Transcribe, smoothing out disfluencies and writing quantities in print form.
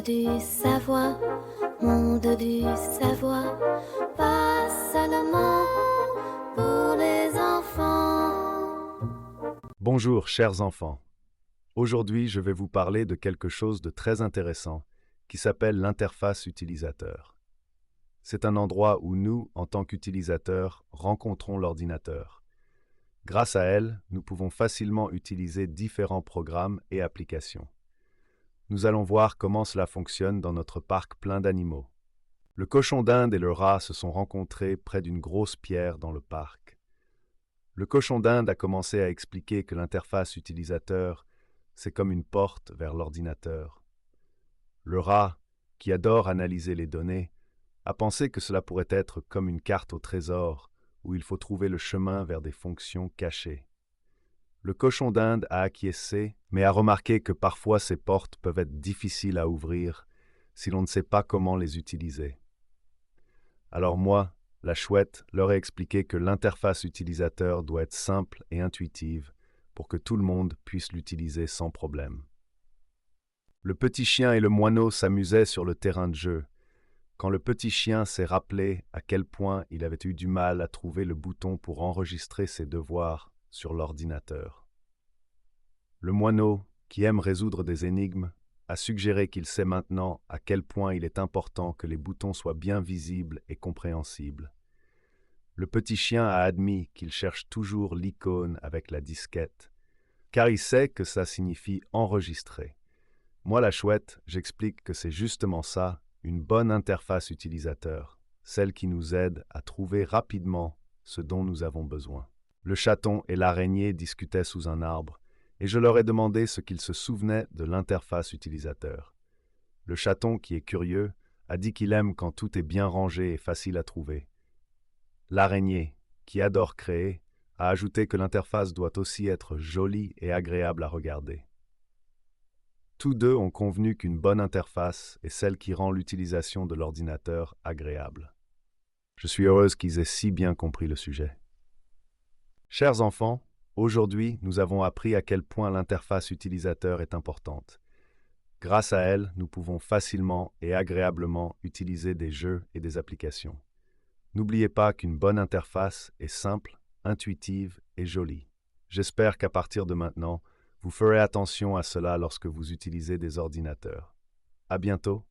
du savoir, monde du savoir, pas seulement pour les enfants. Bonjour, chers enfants. Aujourd'hui, je vais vous parler de quelque chose de très intéressant qui s'appelle l'interface utilisateur. C'est un endroit où nous, en tant qu'utilisateurs, rencontrons l'ordinateur. Grâce à elle, nous pouvons facilement utiliser différents programmes et applications. Nous allons voir comment cela fonctionne dans notre parc plein d'animaux. Le cochon d'Inde et le rat se sont rencontrés près d'une grosse pierre dans le parc. Le cochon d'Inde a commencé à expliquer que l'interface utilisateur, c'est comme une porte vers l'ordinateur. Le rat, qui adore analyser les données, a pensé que cela pourrait être comme une carte au trésor, où il faut trouver le chemin vers des fonctions cachées. Le cochon d'Inde a acquiescé, mais a remarqué que parfois ces portes peuvent être difficiles à ouvrir si l'on ne sait pas comment les utiliser. Alors moi, la chouette, leur ai expliqué que l'interface utilisateur doit être simple et intuitive pour que tout le monde puisse l'utiliser sans problème. Le petit chien et le moineau s'amusaient sur le terrain de jeu, quand le petit chien s'est rappelé à quel point il avait eu du mal à trouver le bouton pour enregistrer ses devoirs sur l'ordinateur. Le moineau, qui aime résoudre des énigmes, a suggéré qu'il sait maintenant à quel point il est important que les boutons soient bien visibles et compréhensibles. Le petit chien a admis qu'il cherche toujours l'icône avec la disquette, car il sait que ça signifie enregistrer. Moi, la chouette, j'explique que c'est justement ça, une bonne interface utilisateur, celle qui nous aide à trouver rapidement ce dont nous avons besoin. Le chaton et l'araignée discutaient sous un arbre, et je leur ai demandé ce qu'ils se souvenaient de l'interface utilisateur. Le chaton, qui est curieux, a dit qu'il aime quand tout est bien rangé et facile à trouver. L'araignée, qui adore créer, a ajouté que l'interface doit aussi être jolie et agréable à regarder. Tous deux ont convenu qu'une bonne interface est celle qui rend l'utilisation de l'ordinateur agréable. Je suis heureuse qu'ils aient si bien compris le sujet. Chers enfants, aujourd'hui, nous avons appris à quel point l'interface utilisateur est importante. Grâce à elle, nous pouvons facilement et agréablement utiliser des jeux et des applications. N'oubliez pas qu'une bonne interface est simple, intuitive et jolie. J'espère qu'à partir de maintenant, vous ferez attention à cela lorsque vous utilisez des ordinateurs. À bientôt.